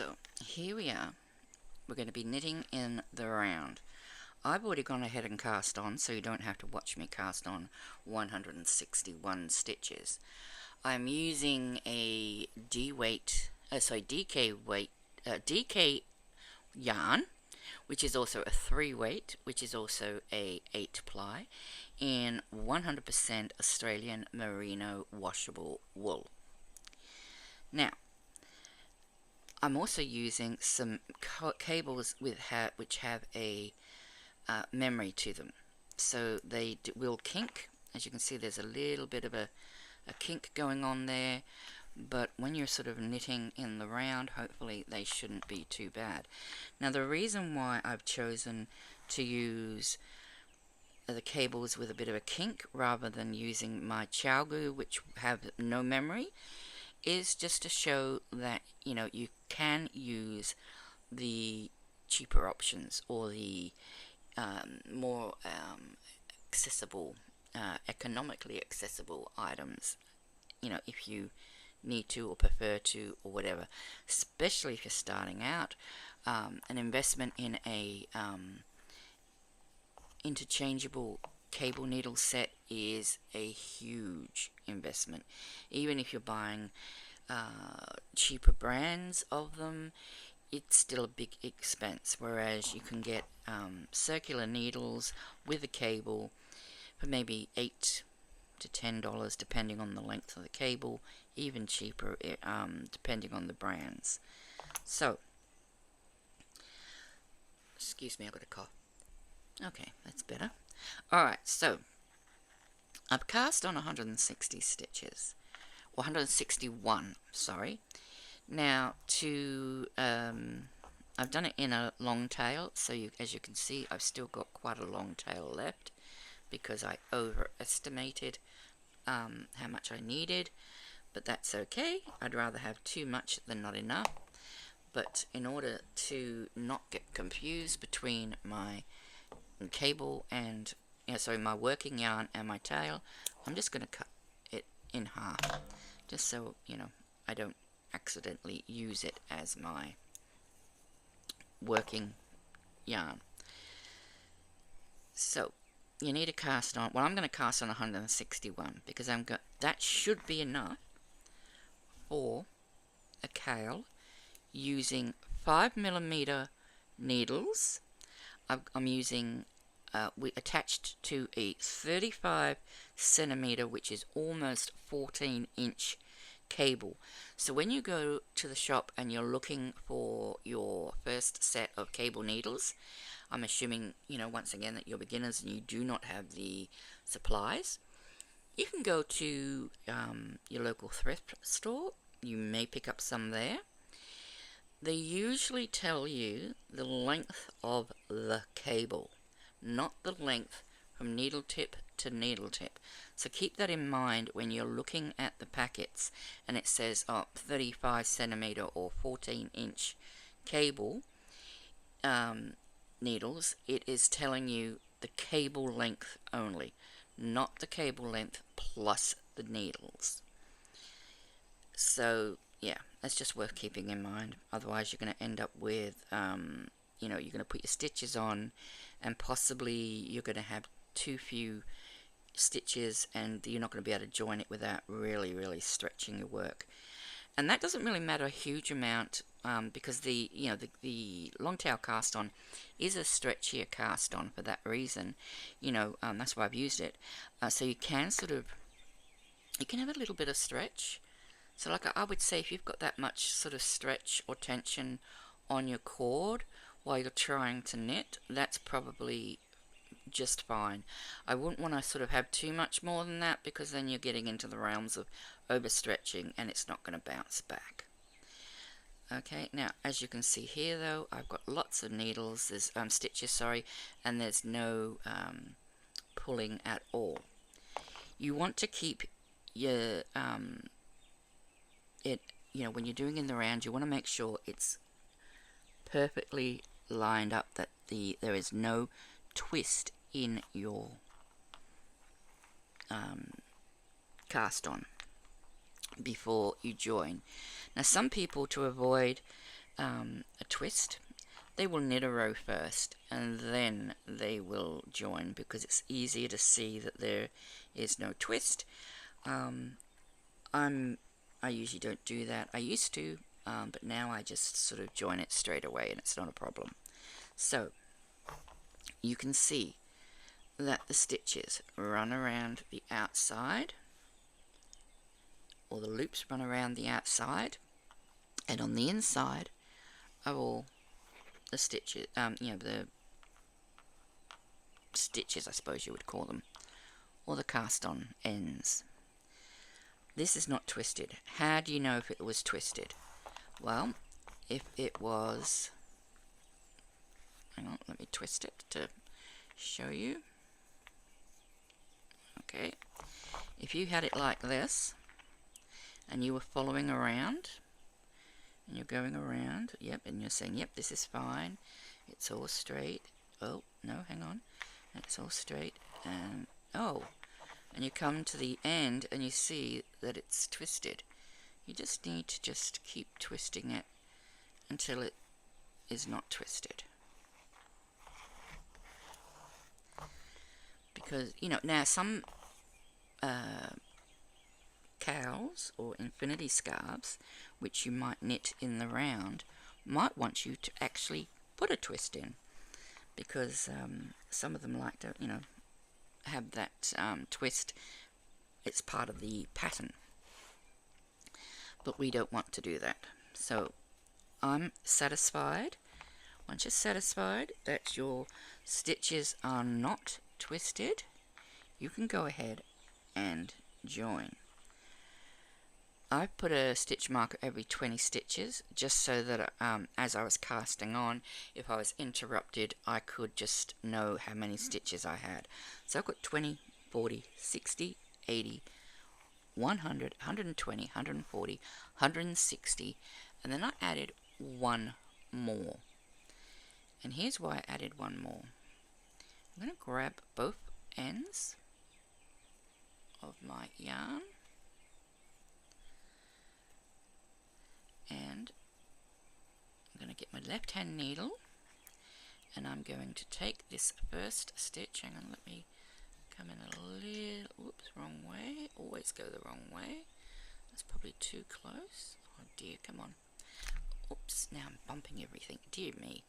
So here we are. We're going to be knitting in the round. I've already gone ahead and cast on, so you don't have to watch me cast on 161 stitches. I'm using a DK yarn, which is also a 3 weight, which is also a 8 ply, in 100% Australian merino washable wool. Now, I'm also using some cables which have a memory to them, so they will kink. As you can see, there's a little bit of a kink going on there, but when you're sort of knitting in the round, hopefully they shouldn't be too bad. Now, the reason why I've chosen to use the cables with a bit of a kink rather than using my ChiaoGoo, which have no memory, is just to show that, you know, you can use the cheaper options or the more accessible, economically accessible items, you know, if you need to or prefer to or whatever, especially if you're starting out. An investment in a interchangeable cable needle set is a huge investment. Even if you're buying cheaper brands of them, it's still a big expense, whereas you can get circular needles with a cable for maybe $8 to $10 depending on the length of the cable, even cheaper depending on the brands. So, excuse me, I've got a cough. Okay, that's better. Alright, so I've cast on 160 stitches, or 161, sorry. Now, I've done it in a long tail, so as you can see, I've still got quite a long tail left because I overestimated how much I needed, but that's okay. I'd rather have too much than not enough. But in order to not get confused between my cable and, my working yarn and my tail, I'm just going to cut it in half, just so, I don't accidentally use it as my working yarn. So you need to cast on, well, I'm going to cast on 161 because that should be enough for a cale using 5mm needles. I'm using we attached to a 35cm, which is almost 14-inch cable. So when you go to the shop and you're looking for your first set of cable needles, I'm assuming, once again, that you're beginners and you do not have the supplies, you can go to your local thrift store. You may pick up some there. They usually tell you the length of the cable, not the length from needle tip to needle tip. So keep that in mind when you're looking at the packets and it says 35cm or 14-inch cable needles. It is telling you the cable length only, not the cable length plus the needles. So yeah, that's just worth keeping in mind. Otherwise you're going to end up with you're going to put your stitches on and possibly you're going to have too few stitches and you're not going to be able to join it without really stretching your work. And that doesn't really matter a huge amount because the long tail cast on is a stretchier cast on for that reason. That's why I've used it. So you can have a little bit of stretch. So like I would say, if you've got that much sort of stretch or tension on your cord while you're trying to knit, that's probably just fine. I wouldn't want to sort of have too much more than that because then you're getting into the realms of overstretching and it's not going to bounce back. Okay, now as you can see here though, I've got lots of needles, there's stitches, sorry, and there's no pulling at all. You want to keep your when you're doing in the round, you want to make sure it's perfectly lined up, that there is no twist in your cast on before you join. Now some people, to avoid a twist, they will knit a row first and then they will join, because it's easier to see that there is no twist. I usually don't do that. I used to, but now I just sort of join it straight away and it's not a problem. So you can see that the stitches run around the outside, or the loops run around the outside, and on the inside are all the stitches, the stitches, I suppose you would call them, or the cast on ends. This is not twisted. How do you know if it was twisted? Well, if it was, hang on, let me twist it to show you. Okay, if you had it like this and you were following around and you're going around, yep, and you're saying, yep, this is fine, it's all straight, oh no, hang on, it's all straight, and oh, and you come to the end and you see that it's twisted. You just need to just keep twisting it until it is not twisted. Because, now some cowls or infinity scarves, which you might knit in the round, might want you to actually put a twist in, because some of them like to, have that twist. It's part of the pattern, but we don't want to do that. So I'm satisfied. Once you're satisfied that your stitches are not twisted, you can go ahead and join. I've put a stitch marker every 20 stitches just so that as I was casting on, if I was interrupted, I could just know how many stitches I had. So I've got 20, 40, 60, 80, 100, 120, 140, 160, and then I added one more. And here's why I added one more. I'm going to grab both ends of my yarn and I'm going to get my left hand needle and I'm going to take this first stitch. Hang on, let me come in a little, whoops, wrong way, always go the wrong way, that's probably too close, oh dear, come on, oops, now I'm bumping everything, dear me.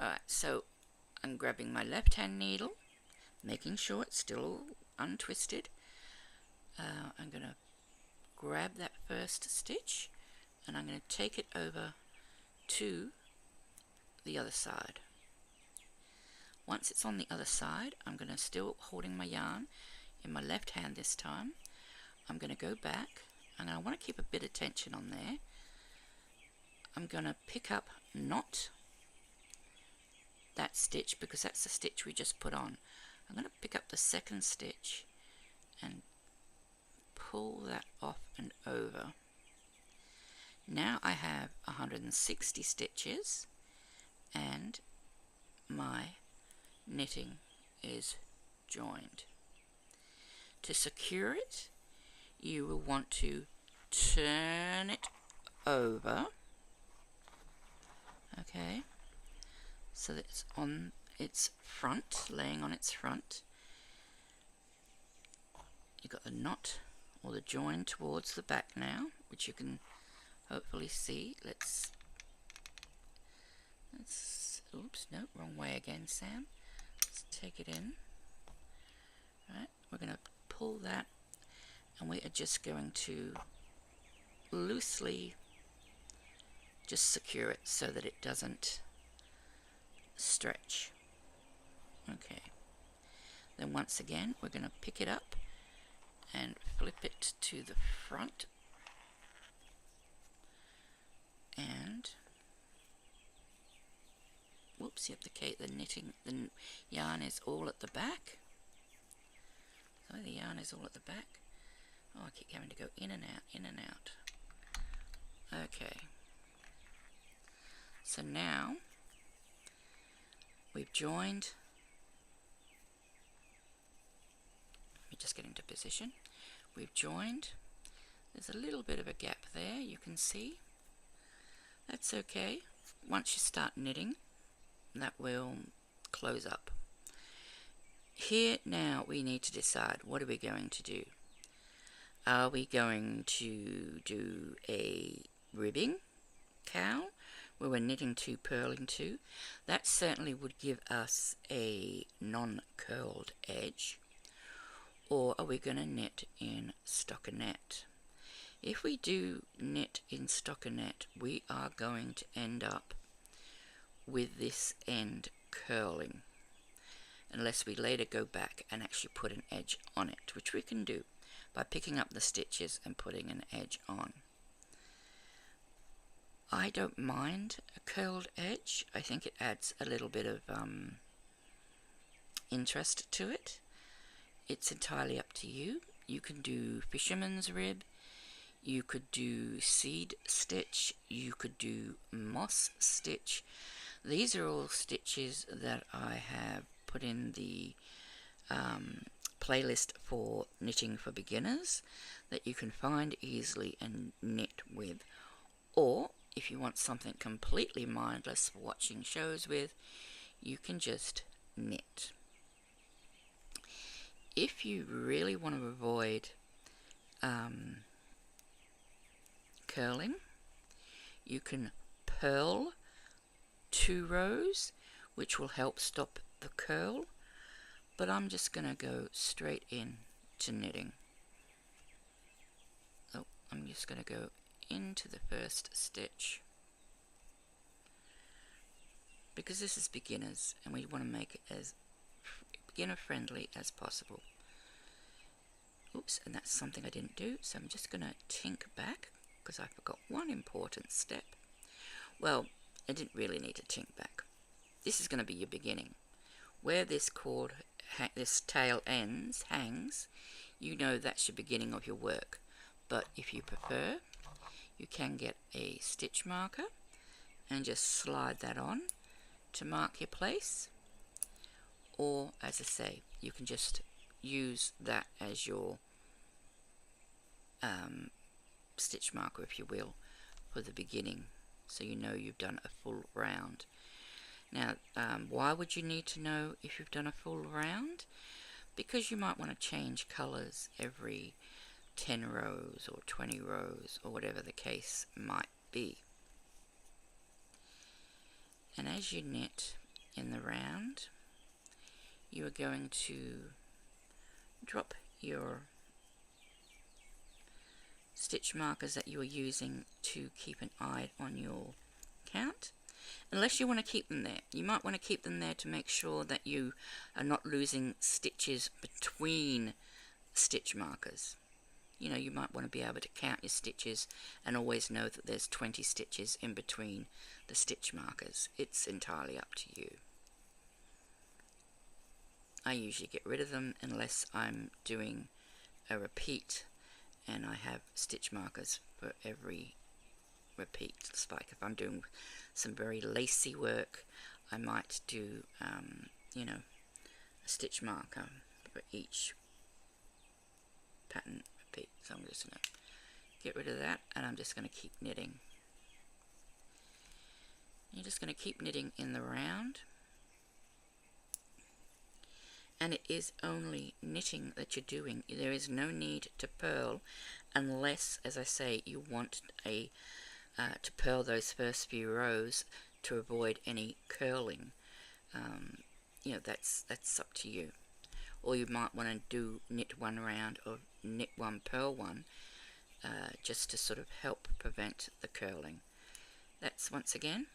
Alright, so I'm grabbing my left hand needle, making sure it's still untwisted. I'm going to grab that first stitch and I'm going to take it over to the other side. Once it's on the other side, I'm going to, still holding my yarn in my left hand this time, I'm going to go back and I want to keep a bit of tension on there. I'm going to pick up not that stitch, because that's the stitch we just put on. I'm going to pick up the second stitch and pull that off and over. Now I have 160 stitches and my knitting is joined. To secure it, you will want to turn it over, okay, so that it's on its front, laying on its front. You've got the knot or the join towards the back now, which you can hopefully see. Let's oops, no, wrong way again, Sam. Let's take it in. Right, we're going to pull that and we are just going to loosely just secure it so that it doesn't stretch. Okay, then once again we're going to pick it up and flip it to the front and whoops, yep, the knitting, the yarn is all at the back. So the yarn is all at the back. Oh, I keep having to go in and out, in and out. Okay, so now we've joined. Let me just get into position. We've joined. There's a little bit of a gap there, you can see. That's okay. Once you start knitting, that will close up. Here now we need to decide, what are we going to do? Are we going to do a ribbing cowl where we're knitting 2, purling 2? That certainly would give us a non-curled edge. Or are we going to knit in stockinette? If we do knit in stockinette, we are going to end up with this end curling, unless we later go back and actually put an edge on it, which we can do by picking up the stitches and putting an edge on. I don't mind a curled edge. I think it adds a little bit of interest to it. It's entirely up to you. You can do fisherman's rib, you could do seed stitch, you could do moss stitch. These are all stitches that I have put in the playlist for knitting for beginners that you can find easily and knit with. Or if you want something completely mindless for watching shows with, you can just knit. If you really want to avoid curling, you can purl 2 rows, which will help stop the curl, but I'm just going to go straight in to knitting. Oh, I'm just going to go into the first stitch, because this is beginners and we want to make it as beginner friendly as possible. Oops, and that's something I didn't do, so I'm just going to tink back because I forgot one important step. Well, I didn't really need to tink back. This is going to be your beginning. Where this cord, this tail hangs, you know that's your beginning of your work. But if you prefer, you can get a stitch marker and just slide that on to mark your place. Or, as I say, you can just use that as your stitch marker, if you will, for the beginning, so you know you've done a full round. Now, why would you need to know if you've done a full round? Because you might want to change colours every 10 rows or 20 rows or whatever the case might be. And as you knit in the round, you are going to drop your stitch markers that you are using to keep an eye on your count, unless you want to keep them there. You might want to keep them there to make sure that you are not losing stitches between stitch markers. You know, you might want to be able to count your stitches and always know that there's 20 stitches in between the stitch markers. It's entirely up to you. I usually get rid of them unless I'm doing a repeat and I have stitch markers for every repeat. It's like if I'm doing some very lacy work, I might do, you know, a stitch marker for each pattern repeat. So I'm just going to get rid of that, and I'm just going to keep knitting. You're just going to keep knitting in the round, and it is only knitting that you're doing. There is no need to purl unless, as I say, you want a to purl those first few rows to avoid any curling. You know, that's up to you. Or you might want to do knit 1 round or knit 1, purl 1, just to sort of help prevent the curling. That's, once again,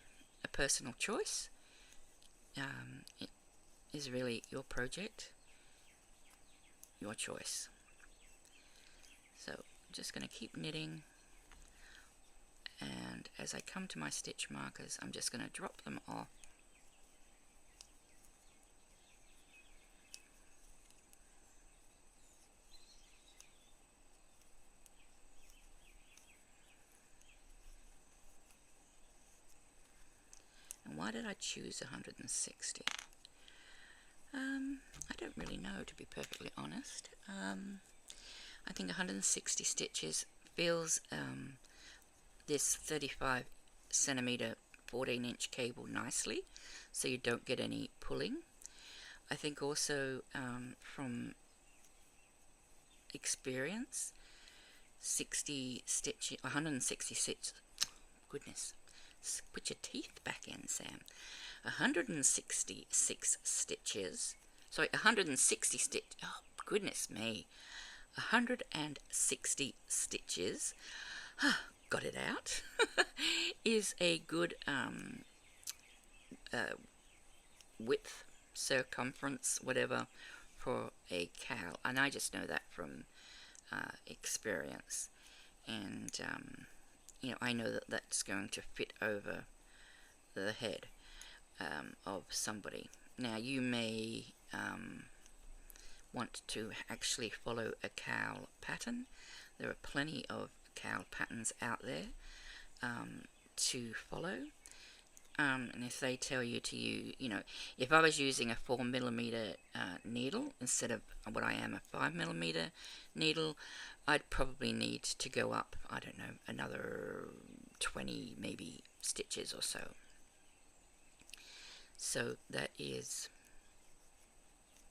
a personal choice. It is really your project, your choice. So I'm just going to keep knitting, and as I come to my stitch markers, I'm just going to drop them off. And why did I choose 160? I don't really know, to be perfectly honest. I think 160 stitches feels this 35 centimeter 14-inch cable nicely, so you don't get any pulling. I think also from experience, 166, goodness, put your teeth back in, Sam. 166 stitches, sorry, 160 stitch, oh goodness me, 160 stitches, got it out, is a good width, circumference, whatever, for a cowl. And I just know that from experience. And, I know that that's going to fit over the head of somebody. Now, you may want to actually follow a cowl pattern. There are plenty of cowl patterns out there to follow. And if they tell you to use, if I was using a 4mm needle instead of what I am, a 5mm needle, I'd probably need to go up, I don't know, another 20 maybe stitches or so. So that is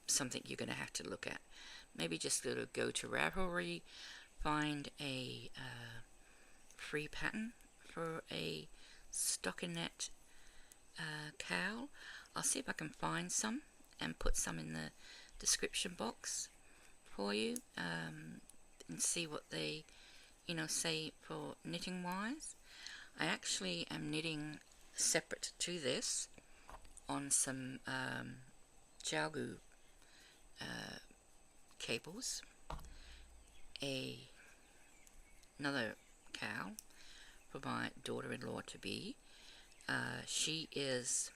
something you're going to have to look at. Maybe just go to Ravelry, find a free pattern for a stockinette cowl. I'll see if I can find some and put some in the description box for you, and see what they say for knitting wise. I actually am knitting separate to this on some Jalgu cables, another cowl for my daughter-in-law to be. She is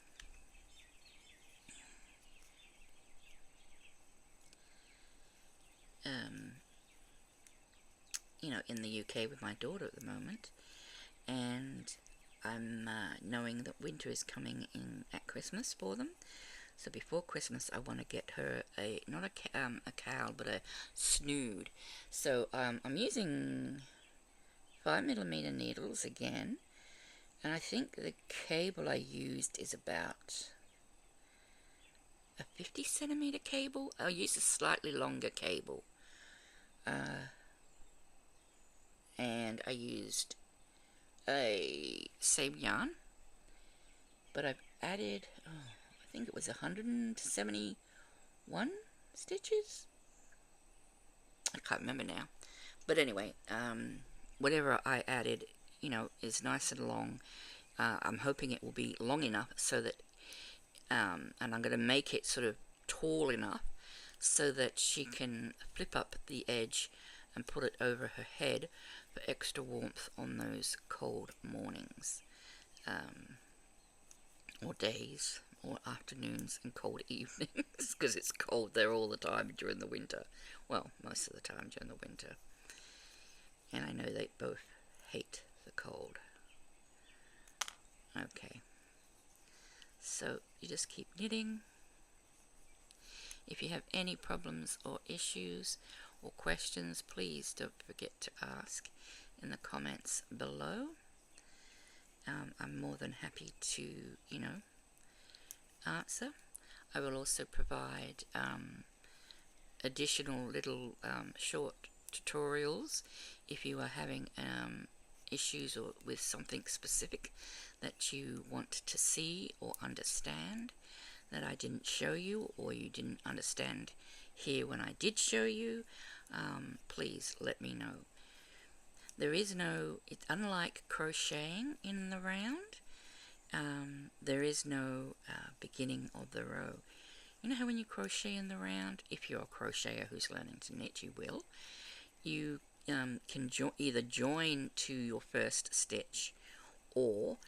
in the UK with my daughter at the moment, and I'm knowing that winter is coming in at Christmas for them. So before Christmas, I want to get her not a cowl, but a snood. So I'm using 5mm needles again, and I think the cable I used is about a 50cm cable. I'll use a slightly longer cable. And I used a same yarn, but I've added, I think it was 171 stitches. I can't remember now. But anyway, whatever I added, is nice and long. I'm hoping it will be long enough so that, and I'm going to make it sort of tall enough so that she can flip up the edge and put it over her head for extra warmth on those cold mornings, or days, or afternoons and cold evenings, because it's cold there all the time during the winter. Well, most of the time during the winter. And I know they both hate the cold. Okay. So you just keep knitting. If you have any problems or issues or questions, please don't forget to ask in the comments below. I'm more than happy to, answer. I will also provide additional little short tutorials if you are having issues or with something specific that you want to see or understand that I didn't show you, or you didn't understand here when I did show you. Please let me know. There is no, it's unlike crocheting in the round, there is no beginning of the row. You know how when you crochet in the round, if you're a crocheter who's learning to knit, you will, you can either join to your first stitch, or,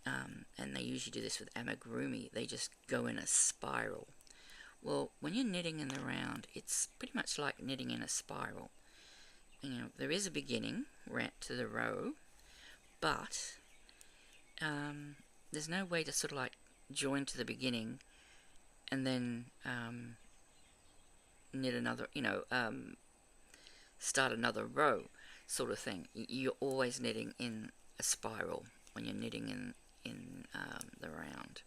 and they usually do this with amigurumi, they just go in a spiral. Well, when you're knitting in the round, it's pretty much like knitting in a spiral. There is a beginning right to the row, but there's no way to sort of like join to the beginning and then knit another, start another row sort of thing. You're always knitting in a spiral when you're knitting in the round.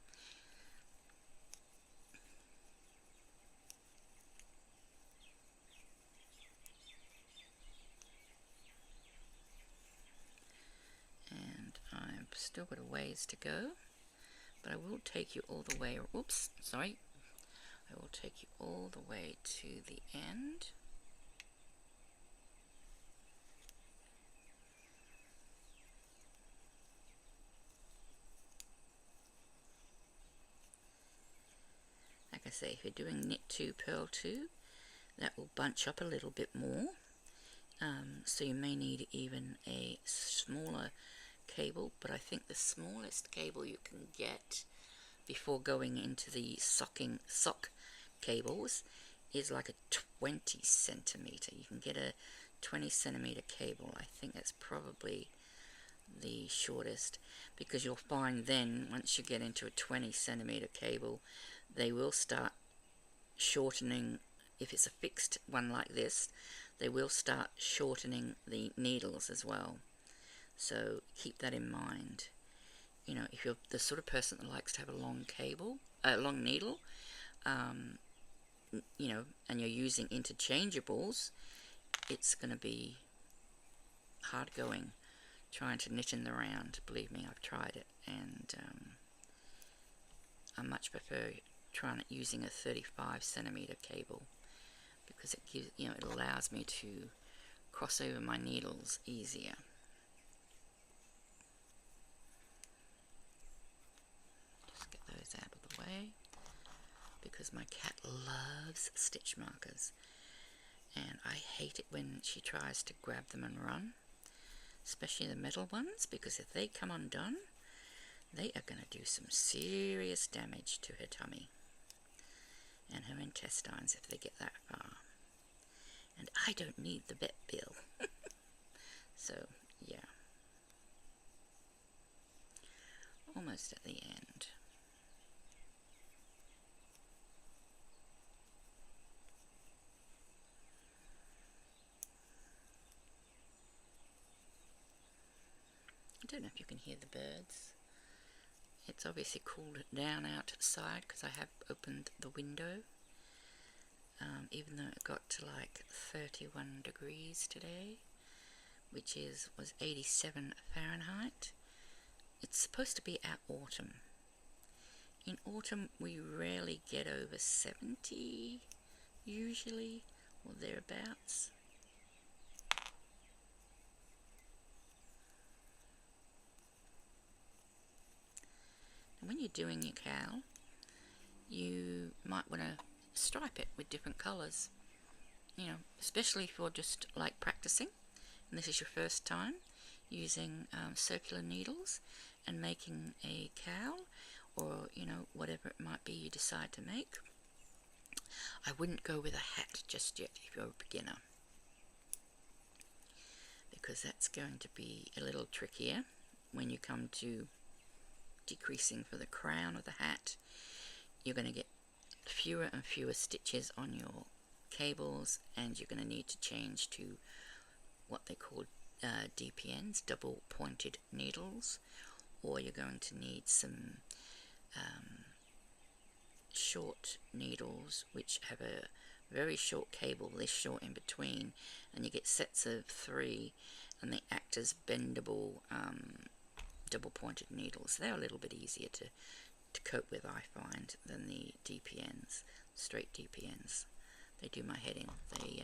And I've still got a ways to go, but I will take you all the way, oops, sorry, I will take you all the way to the end. Like I say, if you're doing knit 2, purl 2, that will bunch up a little bit more. So you may need even a smaller cable, but I think the smallest cable you can get before going into the sock cables is like a 20 centimeter. You can get a 20 centimeter cable. I think that's probably the shortest, because you'll find then once you get into a 20 centimeter cable, they will start shortening. If it's a fixed one like this, they will start shortening the needles as well. So keep that in mind. You know, if you're the sort of person that likes to have a long cable, long needle, you know, and you're using interchangeables, it's going to be hard going trying to knit in the round. Believe me, I've tried it, and I much prefer trying it using a 35 centimeter cable, because it gives, you know, it allows me to cross over my needles easier. Just get those out of the way, because my cat loves stitch markers, and I hate it when she tries to grab them and run, especially the metal ones, because if they come undone, they are going to do some serious damage to her tummy and her intestines if they get that far. And I don't need the vet bill. So, yeah. Almost at the end. I don't know if you can hear the birds. It's obviously cooled down outside because I have opened the window. Even though it got to like 31 degrees today, which was 87 Fahrenheit. It's supposed to be our autumn. In autumn we rarely get over 70 usually, or thereabouts. And when you're doing your cowl, you might want to stripe it with different colours, you know, especially if you're just like practicing and this is your first time using circular needles and making a cowl, or you know, whatever it might be you decide to make. I wouldn't go with a hat just yet if you're a beginner, because that's going to be a little trickier when you come to decreasing for the crown of the hat. You're going to get fewer and fewer stitches on your cables, and you're going to need to change to what they call DPNs, double pointed needles, or you're going to need some short needles which have a very short cable, this short in between, and you get sets of 3 and they act as bendable double pointed needles. They're a little bit easier to cope with, I find, than the DPNs, straight DPNs. They do my head in. They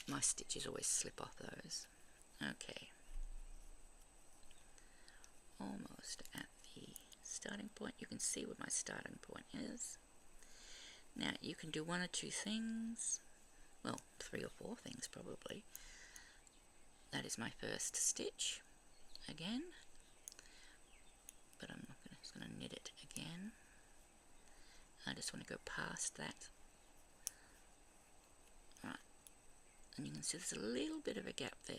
my stitches always slip off those. Okay, almost at the starting point. You can see what my starting point is. Now you can do 1 or 2 things, well 3 or 4 things probably. That is my first stitch again, but I'm not just going to knit it again. I just want to go past that. Right, and you can see there's a little bit of a gap there.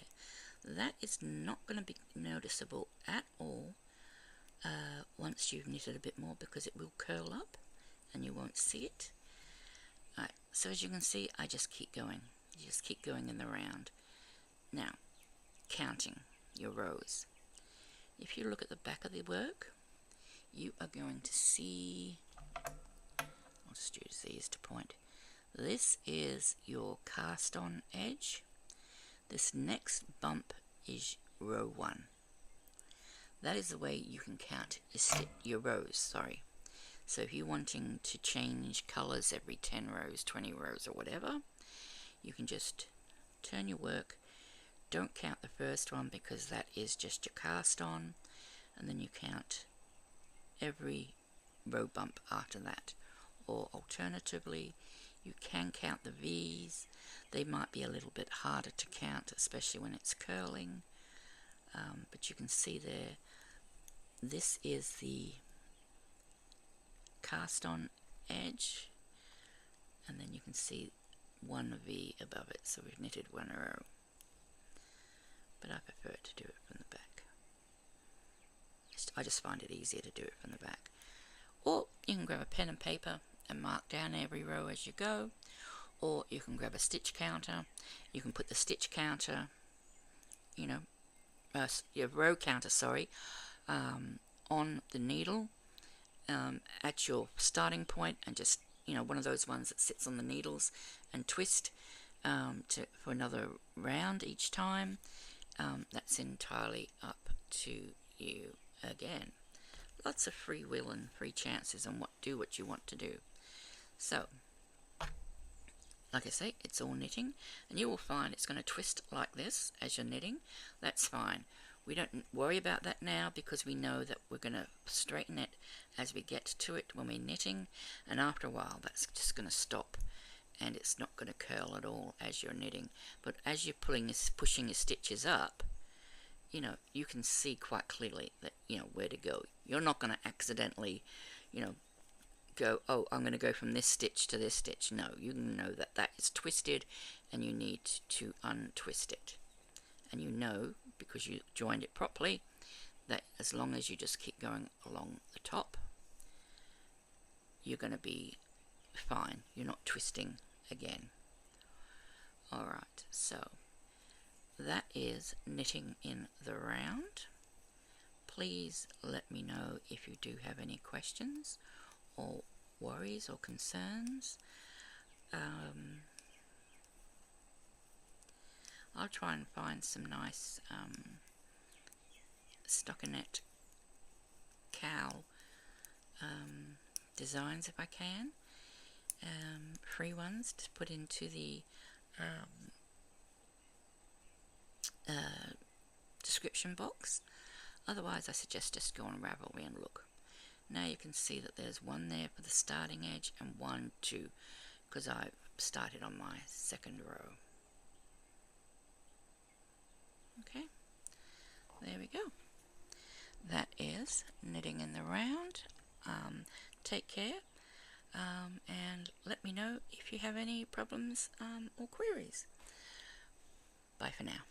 That is not going to be noticeable at all once you've knitted a bit more, because it will curl up and you won't see it. Right, so as you can see, I just keep going. You just keep going in the round. Now, counting your rows. if you look at the back of the work, you are going to see, I'll just use these to point. This is your cast on edge. This next bump is row 1. That is the way you can count your rows, sorry. So if you're wanting to change colours every 10 rows, 20 rows or whatever, you can just turn your work. Don't count the first one because that is just your cast on, and then you count every row bump after that. Or alternatively, you can count the V's. They might be a little bit harder to count, especially when it's curling, but you can see there, this is the cast on edge, and then you can see one V above it, so we've knitted one row, but I prefer to do it from the back. I just find it easier to do it from the back. Or you can grab a pen and paper and mark down every row as you go, or you can grab a stitch counter. You can put the stitch counter, your row counter, sorry, on the needle at your starting point, and just one of those ones that sits on the needles, and twist for another round each time. That's entirely up to you again. Lots of free will and free chances on what you want to do. So, like I say, it's all knitting, and you will find it's going to twist like this as you're knitting. That's fine. We don't worry about that now because we know that we're going to straighten it as we get to it when we're knitting, and after a while that's just going to stop and it's not going to curl at all as you're knitting. But as you're pushing your stitches up, you can see quite clearly that where to go. You're not going to accidentally go, oh, I'm going to go from this stitch to this stitch. No, you know that that is twisted and you need to untwist it. And because you joined it properly, that as long as you just keep going along the top, you're going to be fine. You're not twisting again. Alright, so that is knitting in the round. Please let me know if you do have any questions or worries or concerns. I'll try and find some nice stockinette cowl designs if I can, free ones to put into the description box. Otherwise I suggest just go on Ravelry and look. Now you can see that there's one there for the starting edge and one, two, because I've started on my second row. Okay, there we go. That is knitting in the round. Take care, and let me know if you have any problems or queries. Bye for now.